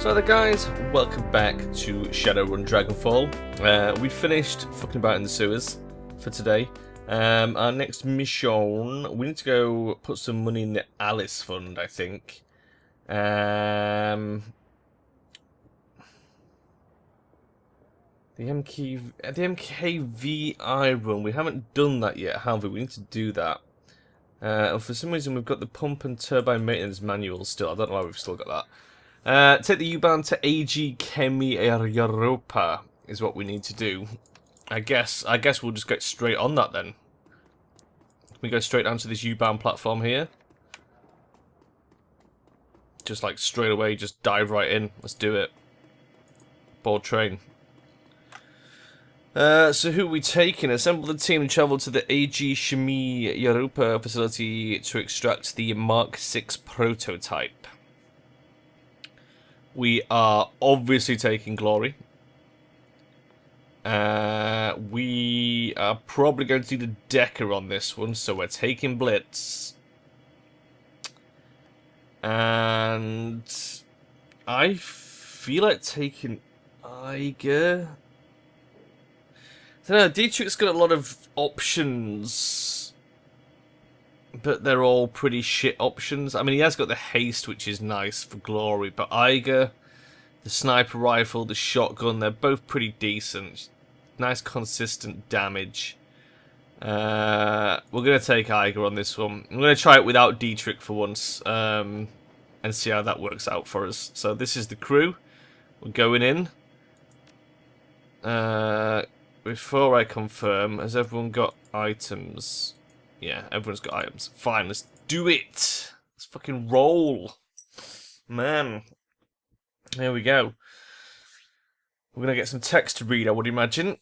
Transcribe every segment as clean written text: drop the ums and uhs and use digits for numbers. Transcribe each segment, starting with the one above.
So there guys, welcome back to Shadowrun Dragonfall. We finished fucking about in the sewers for today. Our next mission, we need to go put some money in the ALBIS fund, I think. The MKVI run, we haven't done that yet, have we? We need to do that. And for some reason we've got the pump and turbine maintenance manual still. I don't know why we've still got that. Take the U-Bahn to AG Chemie Europa is what we need to do. I guess we'll just get straight on that then. We go straight down to this U-Bahn platform here. Just like straight away, just dive right in. Let's do it. Board train. So who are we taking? Assemble the team and travel to the AG Chemie Europa facility to extract the Mark 6 prototype. We are obviously taking Glory. We are probably going to do the Decker on this one, so we're taking Blitz. And I feel like taking Eiger. I don't know, Dietrich's got a lot of options, but they're all pretty shit options. I mean, he has got the haste, which is nice for Glory, but Eiger, the sniper rifle, the shotgun, they're both pretty decent. Nice consistent damage. We're going to take Eiger on this one. I'm going to try it without Dietrich for once, and see how that works out for us. So this is the crew. We're going in. Before I confirm, has everyone got items? Yeah, everyone's got items. Fine, let's do it. Let's fucking roll. Man. There we go. We're going to get some text to read, I would imagine,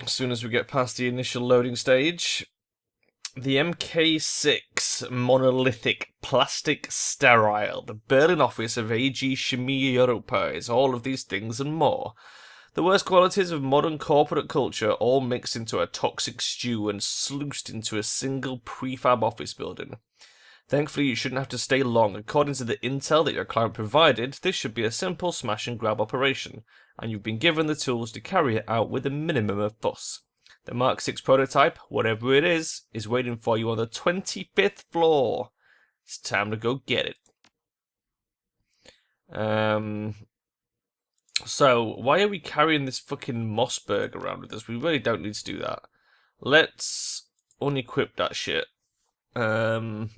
as soon as we get past the initial loading stage. The MK6 monolithic plastic sterile. The Berlin office of AG Chemie Europa is all of these things and more. The worst qualities of modern corporate culture all mixed into a toxic stew and sluiced into a single prefab office building. Thankfully, you shouldn't have to stay long. According to the intel that your client provided, this should be a simple smash and grab operation, and you've been given the tools to carry it out with a minimum of fuss. The Mark 6 prototype, whatever it is waiting for you on the 25th floor. It's time to go get it. So, why are we carrying this fucking Mossberg around with us? We really don't need to do that. Let's unequip that shit. We'll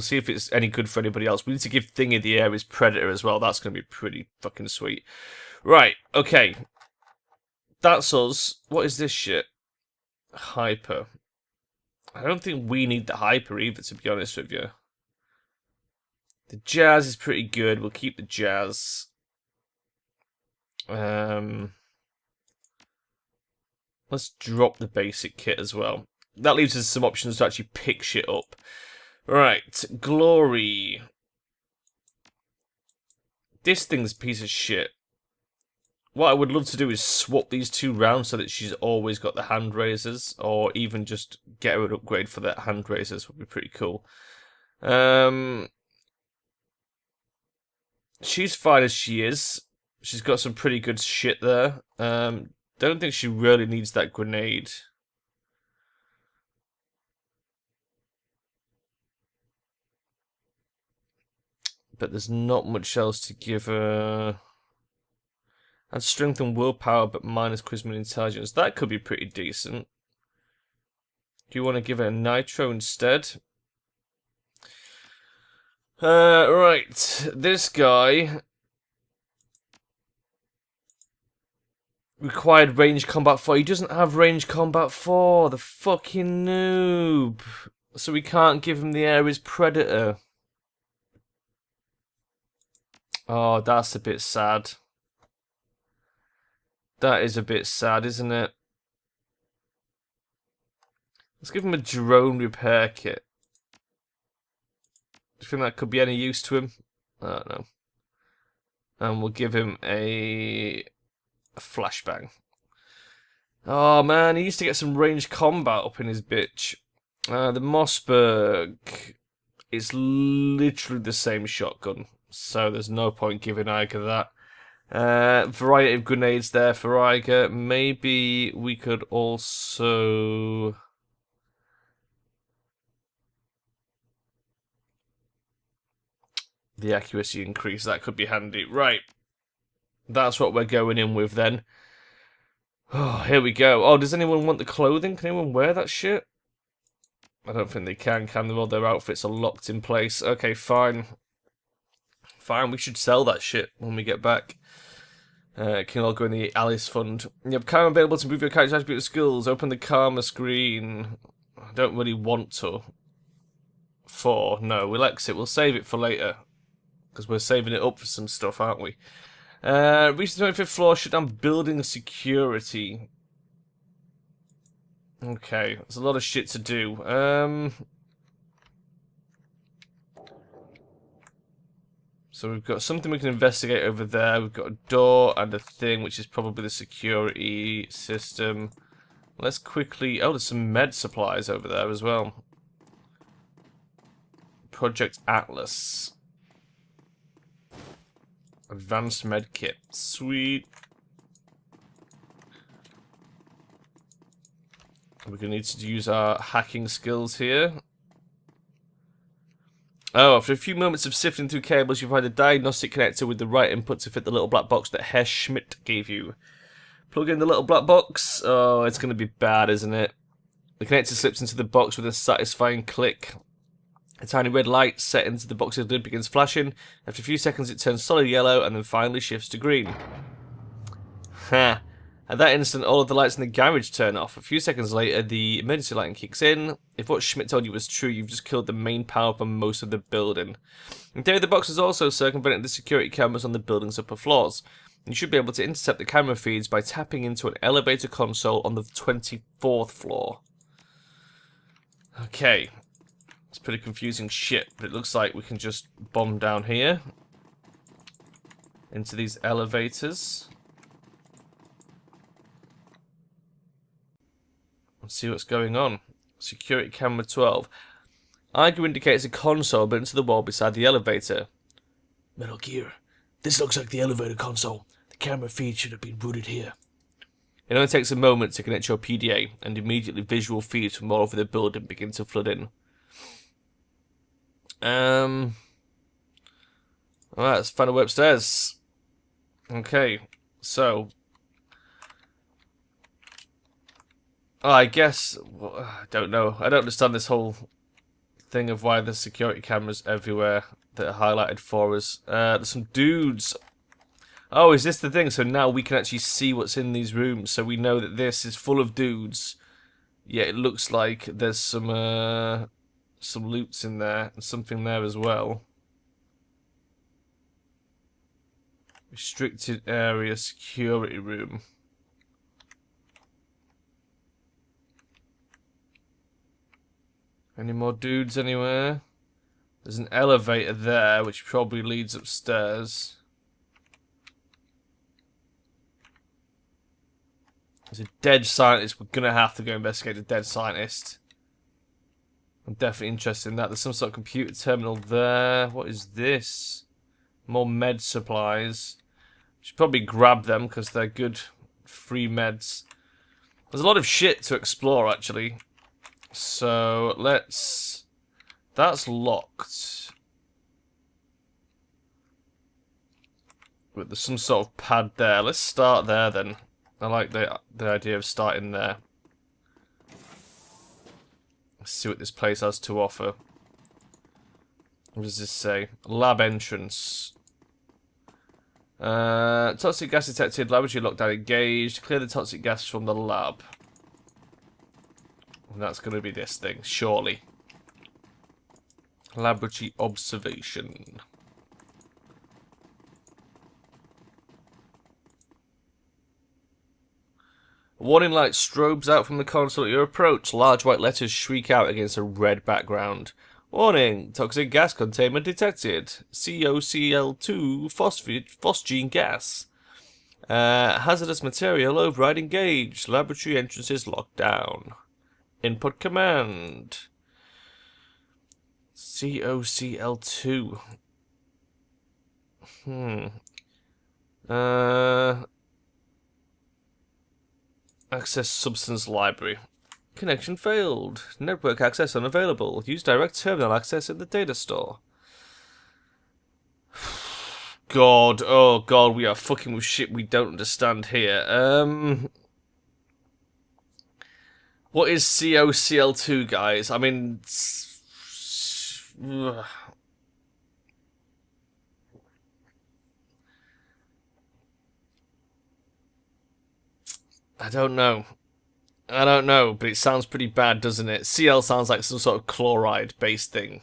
see if it's any good for anybody else. We need to give Thingy the Ares Predator as well. That's going to be pretty fucking sweet. Right, okay. That's us. What is this shit? Hyper. I don't think we need the Hyper either, to be honest with you. The Jazz is pretty good. We'll keep the Jazz. Let's drop the basic kit as well. That leaves us some options to actually pick shit up. Right, Glory. This thing's a piece of shit. What I would love to do is swap these two round so that she's always got the hand raisers, or even just get her an upgrade for that hand raisers would be pretty cool. She's fine as she is. She's got some pretty good shit there. Don't think she really needs that grenade. But there's not much else to give her. And strength and willpower, but minus charisma and intelligence. That could be pretty decent. Do you want to give her nitro instead? Right. This guy required range combat 4. He doesn't have range combat 4. The fucking noob. So we can't give him the Ares Predator. Oh, that's a bit sad. That is a bit sad, isn't it? Let's give him a drone repair kit. Do you think that could be any use to him? I don't know. And we'll give him a flashbang. Oh man, he used to get some ranged combat up in his bitch. The Mossberg is literally the same shotgun. so there's no point giving Iger that. Variety of grenades there for Iger. Maybe we could also... the accuracy increase, that could be handy. Right. That's what we're going in with then. Oh, here we go. Oh, does anyone want the clothing? Can anyone wear that shit? I don't think they can they? All their outfits are locked in place. Okay, fine. Fine, we should sell that shit when we get back. Can all go in the ALBIS fund. You have karma available to improve your character's attribute skills. Open the karma screen. I don't really want to. No, we'll exit. We'll save it for later. Because we're saving it up for some stuff, aren't we? Reach the 25th floor, shut down building security. Okay, there's a lot of shit to do. So we've got something we can investigate over there. We've got a door and a thing, which is probably the security system. Let's quickly... oh, there's some med supplies over there as well. Project Atlas. Advanced med kit. Sweet. We're going to need to use our hacking skills here. Oh, after a few moments of sifting through cables, you find a diagnostic connector with the right input to fit the little black box that Herr Schmidt gave you. Plug in the little black box. Oh, it's going to be bad, isn't it? The connector slips into the box with a satisfying click. A tiny red light set into the box's lid begins flashing. After a few seconds, it turns solid yellow and then finally shifts to green. Ha! At that instant, all of the lights in the garage turn off. A few seconds later, the emergency lighting kicks in. If what Schmidt told you was true, you've just killed the main power for most of the building. In theory, the box is also circumventing the security cameras on the building's upper floors. You should be able to intercept the camera feeds by tapping into an elevator console on the 24th floor. Okay. It's pretty confusing shit, but it looks like we can just bomb down here. Into these elevators. Let's see what's going on. Security camera 12. Iger indicates a console built into the wall beside the elevator. Metal Gear. This looks like the elevator console. The camera feed should have been routed here. It only takes a moment to connect your PDA, and immediately visual feeds from all over the building begin to flood in. Alright, let's find a way upstairs. Okay, so... oh, I guess... well, I don't know. I don't understand this whole thing of why there's security cameras everywhere that are highlighted for us. There's some dudes. Oh, is this the thing? So now we can actually see what's in these rooms. So we know that this is full of dudes. Yeah, it looks like there's some loots in there and something there as well. Restricted area security room. Any more dudes anywhere? There's an elevator there, which probably leads upstairs. There's a dead scientist. We're gonna have to go investigate the dead scientist. I'm definitely interested in that. There's some sort of computer terminal there. What is this? More med supplies. Should probably grab them because they're good free meds. There's a lot of shit to explore, actually. So, let's... that's locked. But there's some sort of pad there. Let's start there, then. I like the idea of starting there. Let's see what this place has to offer. What does this say? Lab entrance. Toxic gas detected. Laboratory lockdown engaged. Clear the toxic gas from the lab. And that's going to be this thing, surely. Laboratory observation. Warning light strobes out from the console at your approach. Large white letters shriek out against a red background. Warning! Toxic gas containment detected. COCl2 phosgene gas. Hazardous material override engaged. Laboratory entrances locked down. Input command. COCl2. Access substance library. Connection failed. Network access unavailable. Use direct terminal access in the data store. God, oh God, we are fucking with shit we don't understand here. What is COCL2, guys? I mean, I don't know. I don't know, but it sounds pretty bad, doesn't it? CL sounds like some sort of chloride-based thing.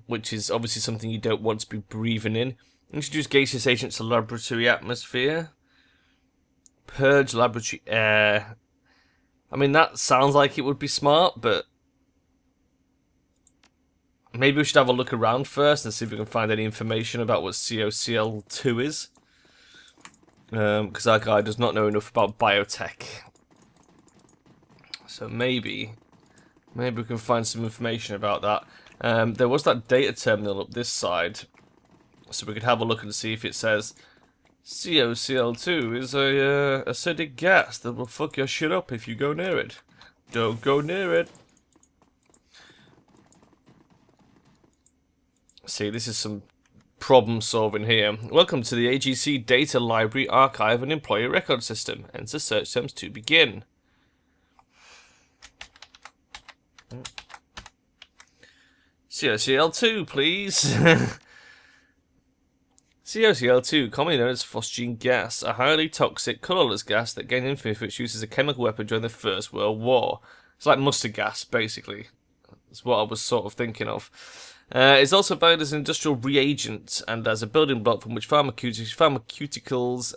Which is obviously something you don't want to be breathing in. Introduce gaseous agents to laboratory atmosphere. Purge laboratory air. I mean, that sounds like it would be smart, but maybe we should have a look around first and see if we can find any information about what COCL2 is. Because our guy does not know enough about biotech. So maybe we can find some information about that. There was that data terminal up this side, so we could have a look and see if it says COCL2 is a acidic gas that will fuck your shit up if you go near it. Don't go near it. See, this is some problem solving here. Welcome to the AGC Data Library Archive and Employee Record System. Enter search terms to begin. COCL2, please. COCL2, commonly known as phosgene gas, a highly toxic, colourless gas that gained infamy for its use as a chemical weapon during the First World War. It's like mustard gas, basically. That's what I was sort of thinking of. It's also valued as an industrial reagent and as a building block from which pharmaceuticals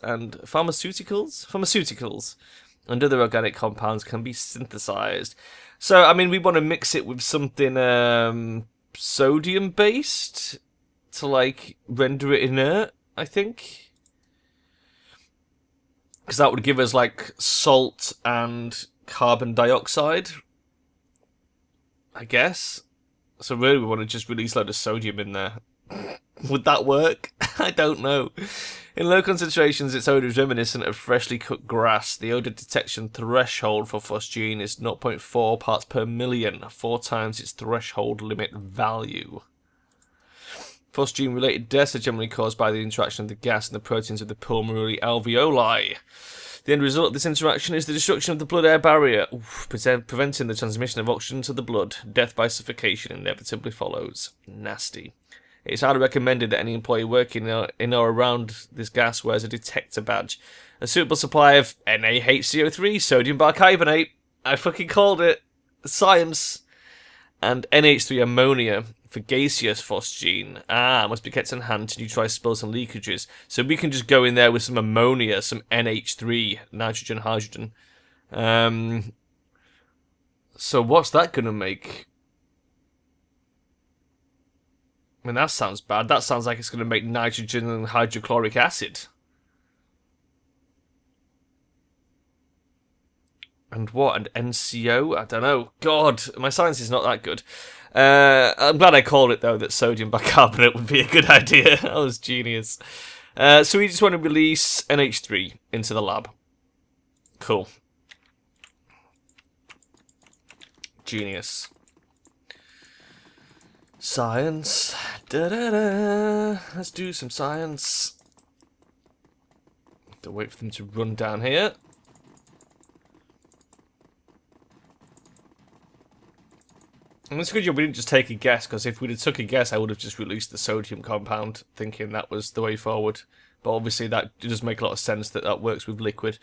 and other organic compounds can be synthesized. So, I mean, we want to mix it with something sodium-based to, like, render it inert, I think. Because that would give us, like, salt and carbon dioxide, I guess. So really we want to just release a load of sodium in there. Would that work? I don't know. In low concentrations, its odour is reminiscent of freshly cut grass. The odour detection threshold for phosgene is 0.4 parts per million, 4 times its threshold limit value. Phosgene-related deaths are generally caused by the interaction of the gas and the proteins of the pulmonary alveoli. The end result of this interaction is the destruction of the blood-air barrier, preventing the transmission of oxygen to the blood. Death by suffocation inevitably follows. Nasty. It is highly recommended that any employee working in or around this gas wears a detector badge. A suitable supply of NaHCO3, sodium bicarbonate. I fucking called it. Science. And NH3 ammonia for gaseous phosgene. Must be kept on hand to neutralise spills and leakages. So we can just go in there with some ammonia, some NH3, nitrogen, hydrogen. So what's that going to make? I mean, that sounds bad. That sounds like it's going to make nitrogen and hydrochloric acid. And what? And NCO? I don't know. God, my science is not that good. I'm glad I called it, though, that sodium bicarbonate would be a good idea. That was genius. So we just want to release NH3 into the lab. Cool. Genius. Science. Da-da-da. Let's do some science. Have to wait for them to run down here. And it's a good job we didn't just take a guess, because if we'd have took a guess, I would have just released the sodium compound, thinking that was the way forward. But obviously that does make a lot of sense that that works with liquid.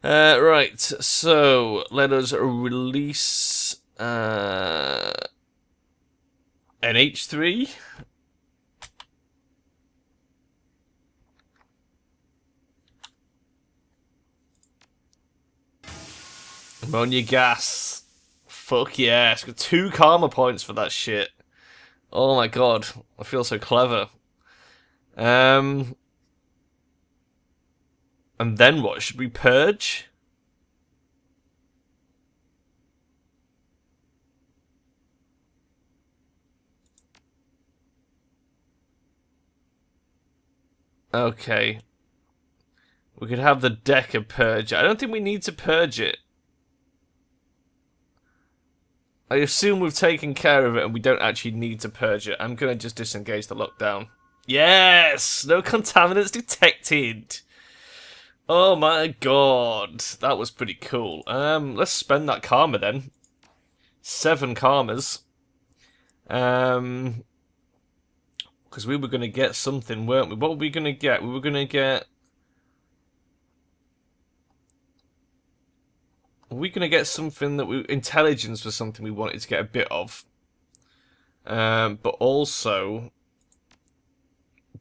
Right, so let us release NH3. Ammonia gas. Fuck yeah, it's got 2 karma points for that shit. Oh my god, I feel so clever. And then what? Should we purge? Okay. We could have the Decker purge it. I don't think we need to purge it. I assume we've taken care of it and we don't actually need to purge it. I'm going to just disengage the lockdown. Yes! No contaminants detected! Oh my god. That was pretty cool. Let's spend that karma then. 7 karmas. Because we were going to get something, weren't we? What were we going to get? We were going to get... Were we going to get something that we... Intelligence was something we wanted to get a bit of. But also...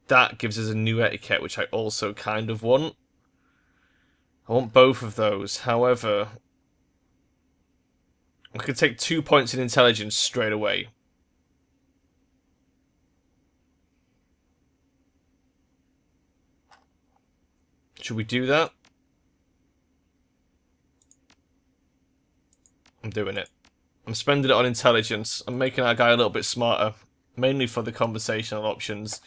That gives us a new etiquette, which I also kind of want. I want both of those. However... I could take 2 points in intelligence straight away. Should we do that? I'm doing it. I'm spending it on intelligence. I'm making our guy a little bit smarter. Mainly for the conversational options.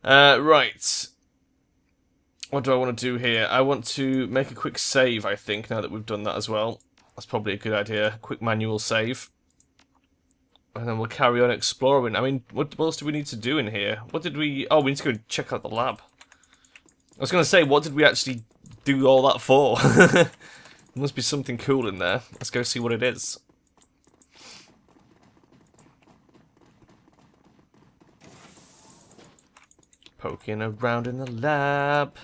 Right. What do I want to do here? I want to make a quick save, I think, now that we've done that as well. That's probably a good idea. Quick manual save. And then we'll carry on exploring. I mean, what else do we need to do in here? What did we... Oh, we need to go check out the lab. I was going to say, what did we actually do all that for? There must be something cool in there. Let's go see what it is. Poking around in the lab.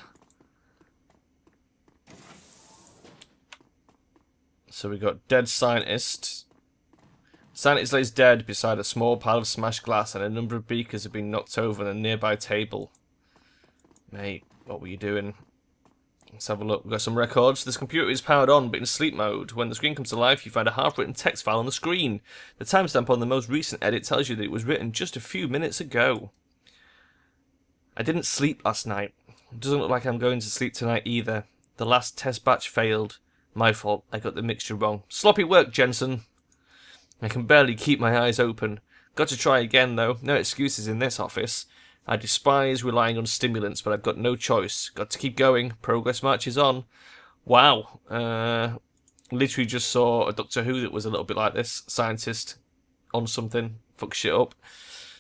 So we got dead scientist. Scientist lays dead beside a small pile of smashed glass and a number of beakers have been knocked over on a nearby table. Mate, what were you doing? Let's have a look. We've got some records. This computer is powered on, but in sleep mode. When the screen comes to life, you find a half-written text file on the screen. The timestamp on the most recent edit tells you that it was written just a few minutes ago. I didn't sleep last night. It doesn't look like I'm going to sleep tonight either. The last test batch failed. My fault. I got the mixture wrong. Sloppy work, Jensen. I can barely keep my eyes open. Got to try again, though. No excuses in this office. I despise relying on stimulants, but I've got no choice. Got to keep going. Progress marches on. Wow. Literally just saw a Doctor Who that was a little bit like this. Scientist on something. Fuck shit up.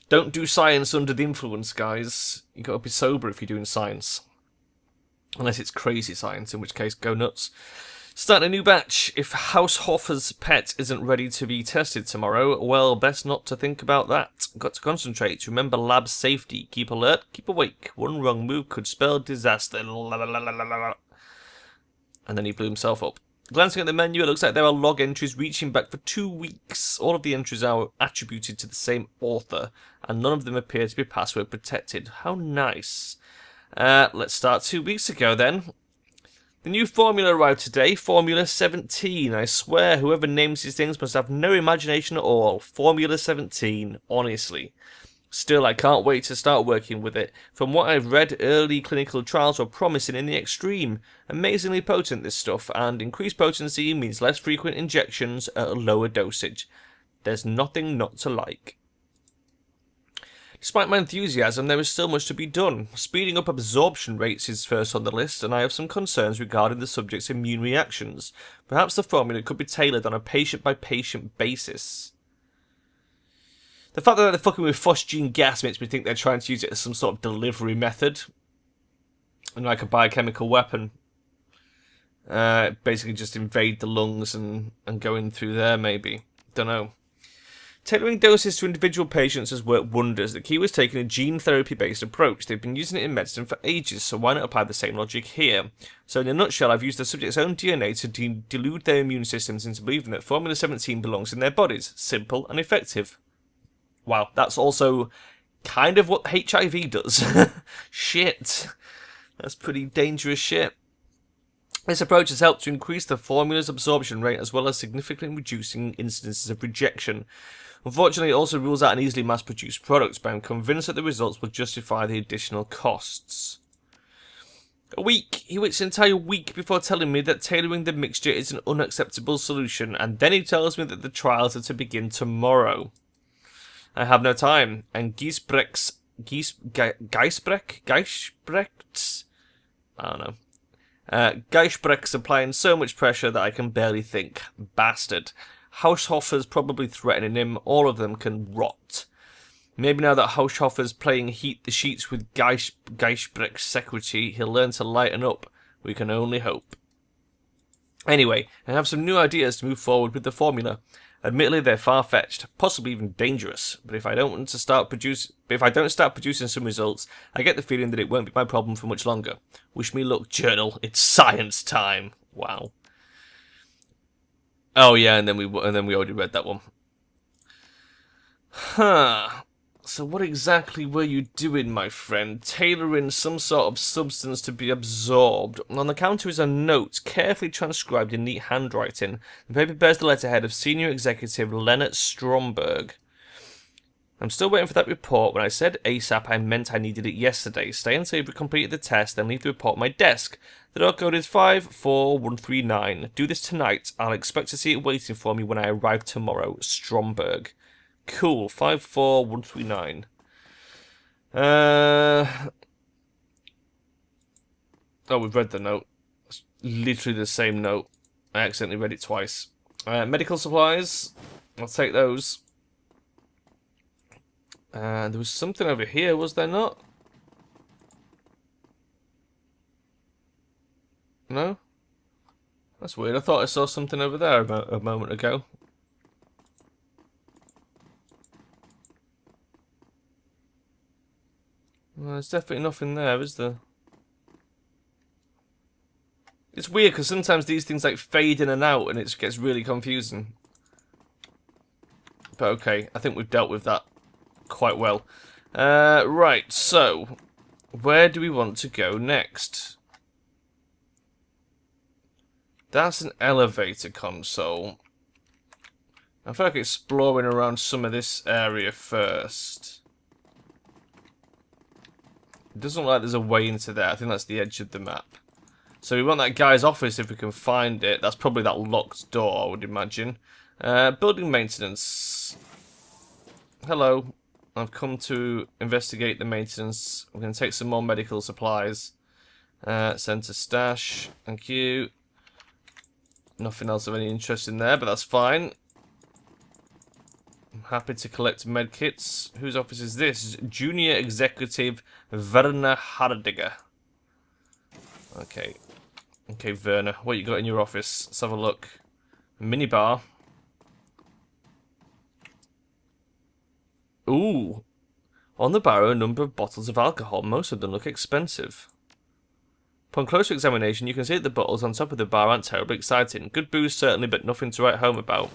Don't do science under the influence, guys. You gotta be sober if you're doing science. Unless it's crazy science, in which case, go nuts. Start a new batch. If Haushofer's pet isn't ready to be tested tomorrow, well, best not to think about that. Got to concentrate. Remember lab safety. Keep alert, keep awake. One wrong move could spell disaster. And then he blew himself up. Glancing at the menu, it looks like there are log entries reaching back for 2 weeks. All of the entries are attributed to the same author, and none of them appear to be password protected. How nice. Let's start 2 weeks ago then. The new formula arrived today, Formula 17. I swear, whoever names these things must have no imagination at all. Formula 17, honestly. Still, I can't wait to start working with it. From what I've read, early clinical trials were promising in the extreme. Amazingly potent, this stuff, and increased potency means less frequent injections at a lower dosage. There's nothing not to like. Despite my enthusiasm, there is still much to be done. Speeding up absorption rates is first on the list, and I have some concerns regarding the subject's immune reactions. Perhaps the formula could be tailored on a patient-by-patient basis. The fact that they're fucking with phosgene gas makes me think they're trying to use it as some sort of delivery method. And like a biochemical weapon. Basically just invade the lungs and go in through there, maybe. Don't know. Tailoring doses to individual patients has worked wonders. The key was taking a gene therapy-based approach. They've been using it in medicine for ages, so why not apply the same logic here? So in a nutshell, I've used the subject's own DNA to delude their immune systems into believing that Formula 17 belongs in their bodies. Simple and effective. Wow, that's also kind of what HIV does. Shit. That's pretty dangerous shit. This approach has helped to increase the formula's absorption rate as well as significantly reducing incidences of rejection. Unfortunately, it also rules out an easily mass-produced product, but I'm convinced that the results will justify the additional costs. A week. He waits an entire week before telling me that tailoring the mixture is an unacceptable solution, and then he tells me that the trials are to begin tomorrow. I have no time, and Giesbrecht's Geisbrecht? I don't know. Geisbrecht's applying so much pressure that I can barely think. Bastard. Haushofer's probably threatening him. All of them can rot. Maybe now that Haushofer's playing Heat the Sheets with Geisbrecht's secretary, he'll learn to lighten up. We can only hope. Anyway, I have some new ideas to move forward with the formula. Admittedly, they're far-fetched, possibly even dangerous. But if I don't start producing some results, I get the feeling that it won't be my problem for much longer. Wish me luck, journal. It's science time. Wow. Oh yeah, and then we already read that one. Huh. So what exactly were you doing, my friend? Tailoring some sort of substance to be absorbed. On the counter is a note, carefully transcribed in neat handwriting. The paper bears the letterhead of Senior Executive Leonard Stromberg. I'm still waiting for that report. When I said ASAP, I meant I needed it yesterday. Stay until you've completed the test, then leave the report on my desk. The door code is 54139. Do this tonight. I'll expect to see it waiting for me when I arrive tomorrow. Stromberg. Cool, 54139. Oh, we've read the note. It's literally the same note. I accidentally read it twice. Medical supplies. I'll take those. There was something over here, was there not? No? That's weird. I thought I saw something over there a moment ago. Well, there's definitely nothing there, is there? It's weird because sometimes these things like fade in and out and it gets really confusing. But okay, I think we've dealt with that quite well. Right, so where do we want to go next? That's an elevator console. I feel like exploring around some of this area first. It doesn't look like there's a way into there. I think that's the edge of the map. So we want that guy's office if we can find it. That's probably that locked door, I would imagine. Building maintenance. Hello. I've come to investigate the maintenance. I'm going to take some more medical supplies. Center stash. Thank you. Nothing else of any interest in there, but that's fine. I'm happy to collect medkits. Whose office is this? Junior Executive Werner Hardiger. Okay. Okay, Werner. What you got in your office? Let's have a look. Minibar. Ooh. On the bar are a number of bottles of alcohol. Most of them look expensive. Upon closer examination, you can see that the bottles on top of the bar aren't terribly exciting. Good booze, certainly, but nothing to write home about.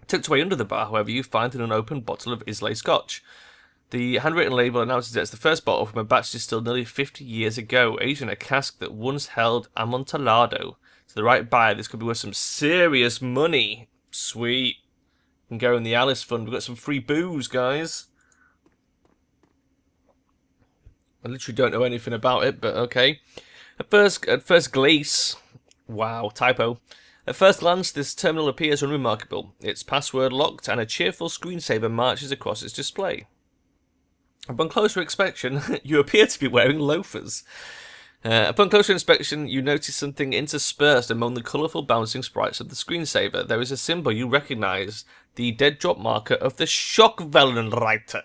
Tucked away under the bar, however, you find an unopened bottle of Islay Scotch. The handwritten label announces that it's the first bottle from a batch distilled nearly 50 years ago, aged in a cask that once held Amontillado. To the right buyer, this could be worth some serious money. Sweet. We can go in the Alice Fund. We've got some free booze, guys. I literally don't know anything about it, but okay. At first glance, wow, typo. At first glance, this terminal appears unremarkable. It's password locked, and a cheerful screensaver marches across its display. Upon closer inspection, you appear to be wearing loafers. Upon closer inspection, you notice something interspersed among the colourful bouncing sprites of the screensaver. There is a symbol you recognise, the dead drop marker of the Schockwellenreiter.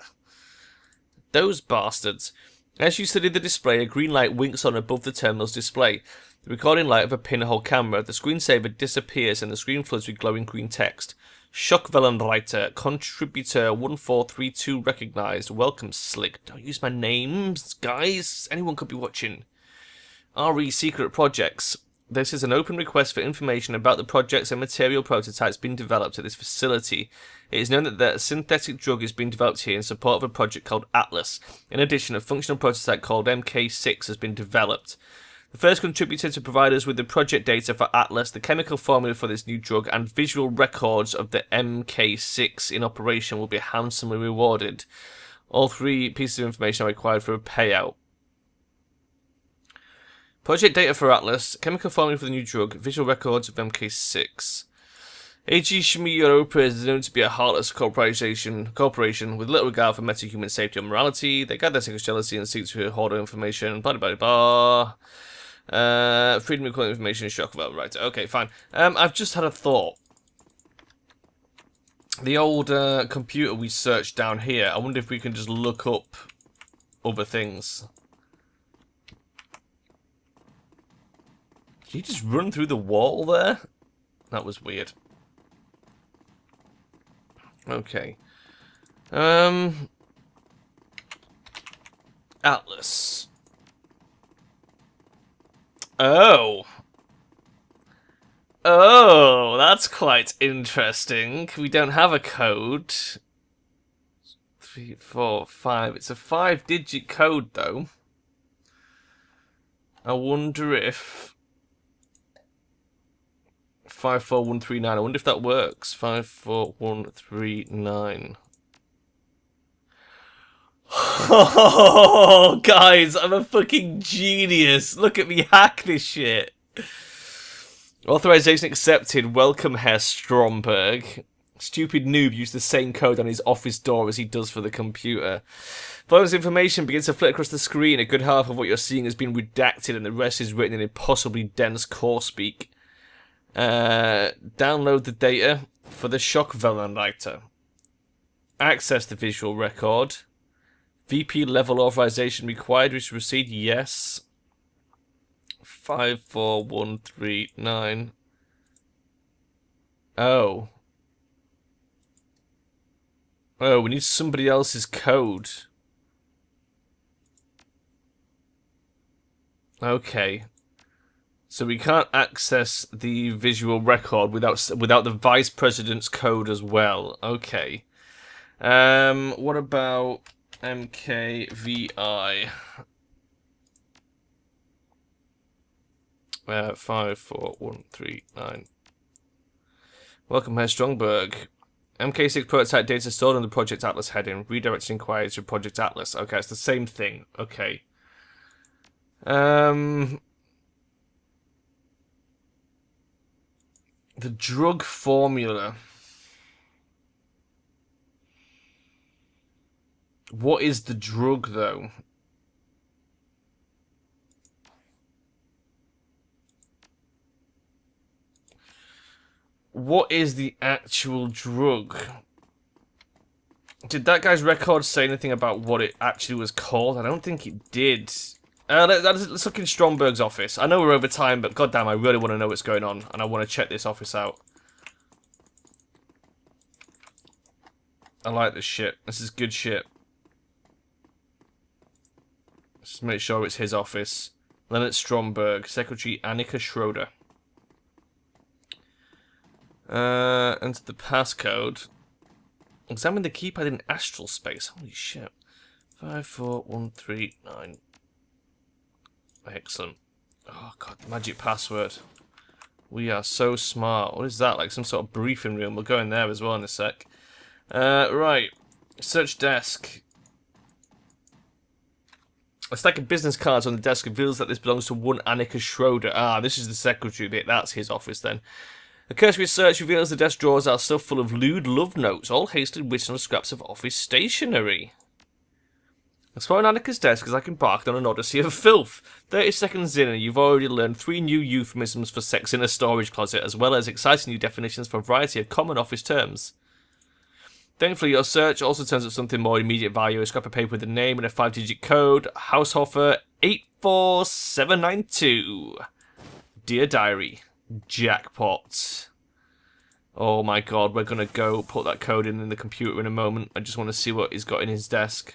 Those bastards. As you study the display, a green light winks on above the terminal's display. The recording light of a pinhole camera. The screensaver disappears and the screen floods with glowing green text. Schockwellenreiter, contributor 1432 recognized. Welcome, Slick. Don't use my names, guys. Anyone could be watching. RE Secret Projects. This is an open request for information about the projects and material prototypes being developed at this facility. It is known that a synthetic drug is being developed here in support of a project called ALBIS. In addition, a functional prototype called MK6 has been developed. The first contributor to provide us with the project data for ALBIS, the chemical formula for this new drug, and visual records of the MK6 in operation will be handsomely rewarded. All three pieces of information are required for a payout. Project data for ALBIS, chemical formula for the new drug, visual records of MK6. AG Shmi Europa is known to be a heartless corporation with little regard for metahuman safety or morality. They guide their secret's jealousy and seek to hoard information. Blah blah blah. Freedom of information, shock about right. Okay, fine. I've just had a thought. The old computer we searched down here. I wonder if we can just look up other things. Did he just run through the wall there? That was weird. Okay. Atlas. Oh. Oh, that's quite interesting. We don't have a code. 3, 4, 5. It's a 5-digit code, though. I wonder if 54139. I wonder if that works. 54139. Oh, guys, I'm a fucking genius. Look at me hack this shit. Authorization accepted. Welcome, Herr Stromberg. Stupid noob used the same code on his office door as he does for the computer. Following this information begins to flit across the screen. A good half of what you're seeing has been redacted and the rest is written in impossibly dense core speak. Download the data for the shock Velenwriter. Access the visual record. VP level authorization required, which received yes. 54139. Oh. Oh, we need somebody else's code. Okay. So we can't access the visual record without the vice president's code as well. Okay. What about MKVI? 54139. Welcome, Herr Stromberg. MK6 prototype data stored on the Project Atlas heading. Redirecting inquiries to Project Atlas. Okay, it's the same thing. Okay. The drug formula. What is the drug, though? What is the actual drug? Did that guy's record say anything about what it actually was called? I don't think it did. Let's look in Stromberg's office. I know we're over time, but goddamn, I really want to know what's going on, and I want to check this office out. I like this shit. This is good shit. Let's make sure it's his office. Leonard Stromberg, Secretary Annika Schroeder. Enter the passcode. Examine the keypad in astral space. Holy shit. 54139. Excellent. Oh god, magic password. We are so smart. What is that? Like some sort of briefing room. We'll go in there as well in a sec. Right. Search desk. A stack of business cards on the desk reveals that this belongs to one Annika Schroeder. Ah, this is the secretary bit. That's his office then. A cursory search reveals the desk drawers are stuffed full of lewd love notes, all hastily written on scraps of office stationery. Exploring Annika's desk as I embarked on an odyssey of filth. 30 seconds in and you've already learned 3 new euphemisms for sex in a storage closet, as well as exciting new definitions for a variety of common office terms. Thankfully, your search also turns up something more immediate value, a scrap of paper with a name and a 5-digit code, Haushofer 84792. Dear Diary, jackpot. Oh my god, we're gonna go put that code in the computer in a moment. I just want to see what he's got in his desk.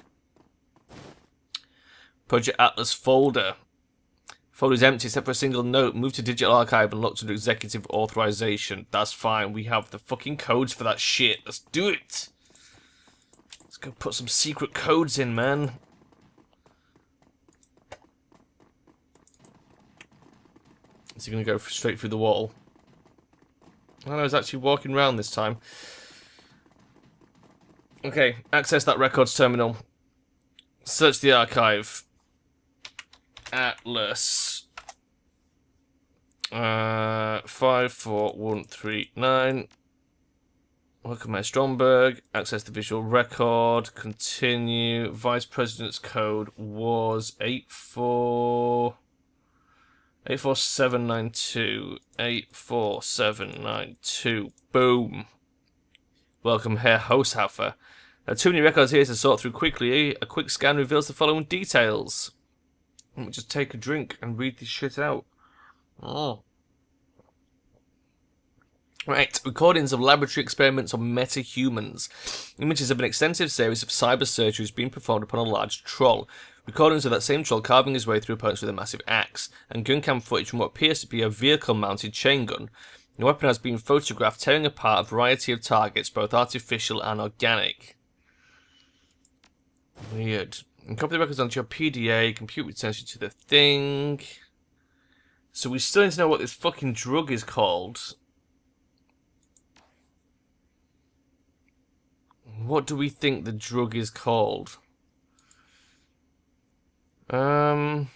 Project Atlas folder. Folder's empty except for a single note. Move to digital archive and look to the executive authorization. That's fine. We have the fucking codes for that shit. Let's do it. Let's go put some secret codes in, man. Is he going to go straight through the wall? Oh no, he's actually walking around this time. Okay, access that records terminal. Search the archive. Atlas. 54139. Welcome, Mayor Stromberg. Access the visual record. Continue. Vice President's code was 84792. 84792. Boom. Welcome, Herr Hoshofer. There are too many records here to sort through quickly. A quick scan reveals the following details. Let me just take a drink and read this shit out. Oh. Right, recordings of laboratory experiments on meta-humans. Images of an extensive series of cyber surgeries being performed upon a large troll. Recordings of that same troll carving his way through opponents with a massive axe. And gun cam footage from what appears to be a vehicle-mounted chain gun. The weapon has been photographed tearing apart a variety of targets, both artificial and organic. Weird. And copy the records onto your PDA. Compute returns you to the thing. So we still need to know what this fucking drug is called. What do we think the drug is called? Phosgene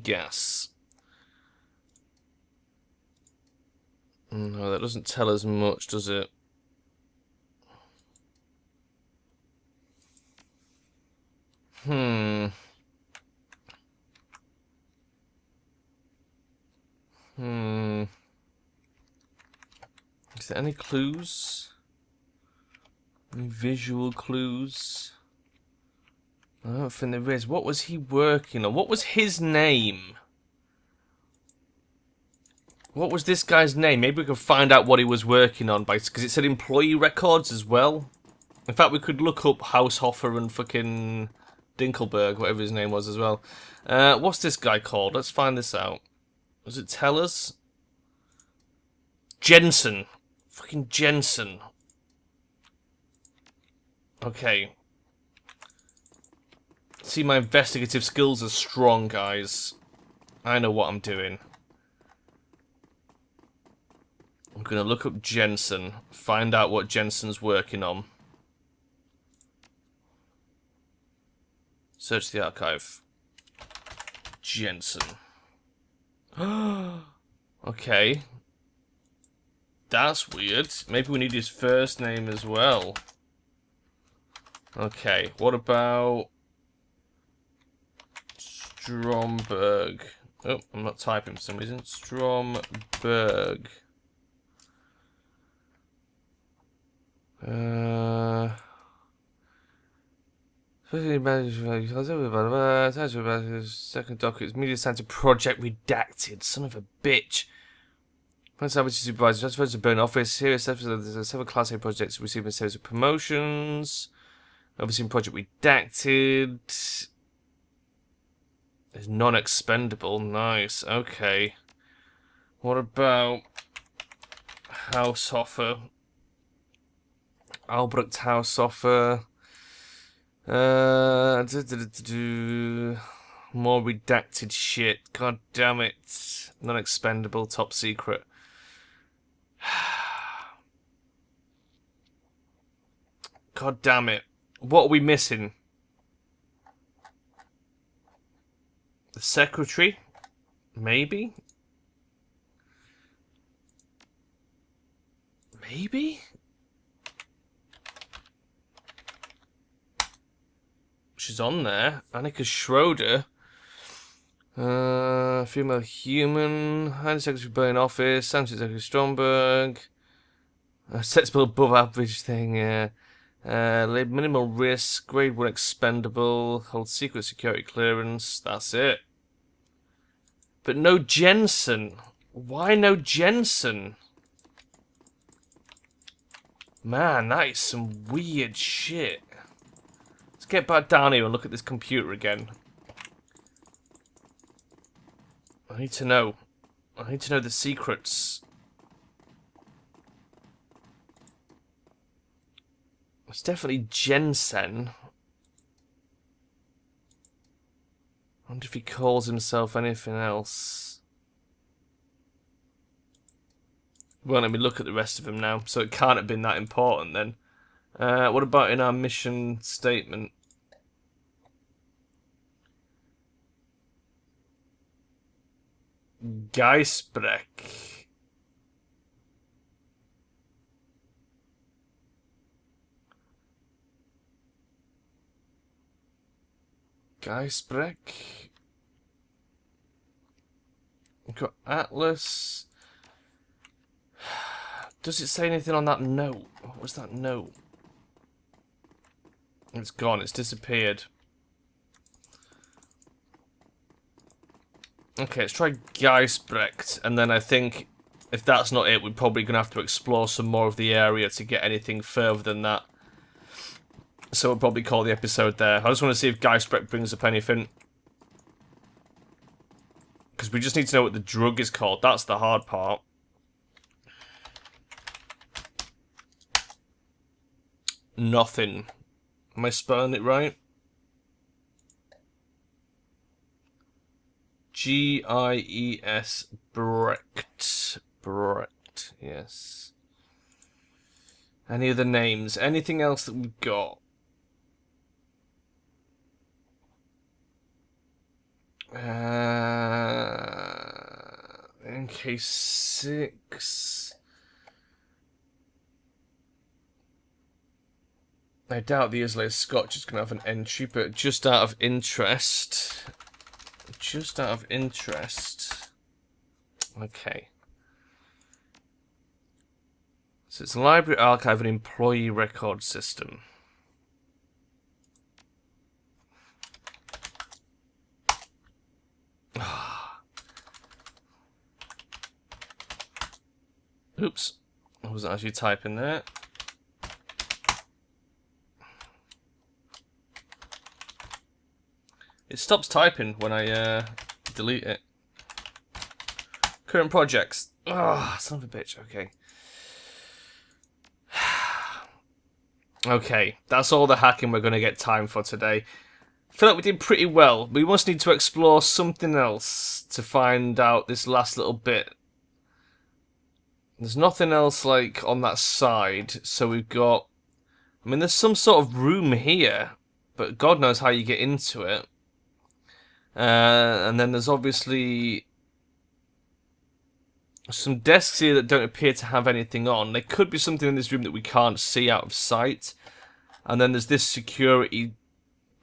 gas. No, that doesn't tell us much, does it? Is there any clues? Any visual clues? I don't think there is. What was he working on? What was his name? What was this guy's name? Maybe we can find out what he was working on, because it said employee records as well. In fact, we could look up Haushofer and fucking Dinkelberg, whatever his name was as well. What's this guy called? Let's find this out. Does it tell us? Jensen. Fucking Jensen. Okay. See, my investigative skills are strong, guys. I know what I'm doing. I'm gonna look up Jensen. Find out what Jensen's working on. Search the archive. Jensen. Okay. That's weird. Maybe we need his first name as well. Okay, what about Stromberg? Oh, I'm not typing for some reason. Stromberg. Second docket, Media Center Project Redacted. Son of a bitch. Point out which supervisor transfers to Burn Office. Here is several Class A projects receiving a series of promotions. Overseeing Project Redacted. It's non-expendable. Nice. Okay. What about Haushofer? Albrecht Haushofer. More redacted shit. God damn it. Non-expendable. Top secret. God damn it. What are we missing? The secretary? Maybe? Maybe? She's on there. Annika Schroeder. Female human. Highly secretary Burn Office. Samson Secretary Stromberg. Sets below above average thing, yeah. Minimal risk. Grade 1 expendable. Hold secret security clearance. That's it. But no Jensen. Why no Jensen? Man, that is some weird shit. Let's get back down here and look at this computer again. I need to know. I need to know the secrets. It's definitely Jensen. I wonder if he calls himself anything else. Won't let me look at the rest of him now, so it can't have been that important then. What about in our mission statement? Geisbreck. Geisbreck. We've got Atlas. Does it say anything on that note? What was that note? It's gone. It's disappeared. Okay, let's try Geisbrecht, and then I think if that's not it, we're probably going to have to explore some more of the area to get anything further than that. So we'll probably call the episode there. I just want to see if Geisbrecht brings up anything. Because we just need to know what the drug is called. That's the hard part. Nothing. Am I spelling it right? G-I-E-S Brecht. Brecht, yes. Any other names? Anything else that we've got? NK6. I doubt the Islay Scotch is going to have an entry, but just out of interest. Just out of interest. Okay. So it's a library archive and employee record system. Oops. I wasn't actually typing there. It stops typing when I delete it. Current projects. Ah, son of a bitch. Okay. Okay, that's all the hacking we're going to get time for today. I feel like we did pretty well. We must need to explore something else to find out this last little bit. There's nothing else like on that side, so we've got... I mean, there's some sort of room here, but God knows how you get into it. And then there's obviously some desks here that don't appear to have anything on. There could be something in this room that we can't see out of sight. And then there's this security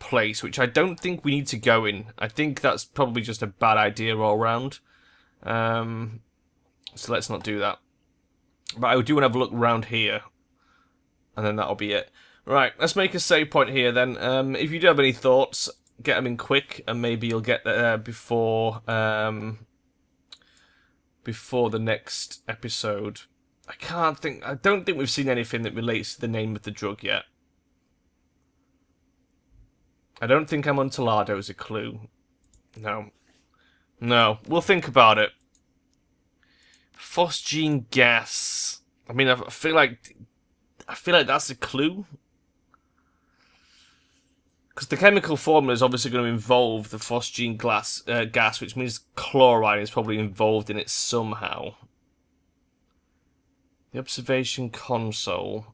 place, which I don't think we need to go in. I think that's probably just a bad idea all around. So let's not do that. But I do want to have a look around here. And then that'll be it. Right, let's make a save point here then. If you do have any thoughts, get them in quick, and maybe you'll get there before the next episode. I don't think we've seen anything that relates to the name of the drug yet. I don't think Amontillado is a clue. No. No, we'll think about it. Phosgene gas. I mean, I feel like that's a clue. Because the chemical formula is obviously going to involve the phosgene gas, which means chlorine is probably involved in it somehow. The observation console.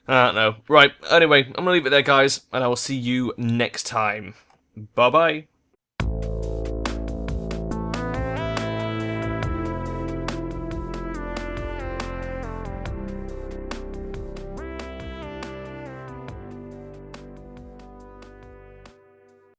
I don't know. Right, anyway, I'm going to leave it there, guys, and I will see you next time. Bye-bye.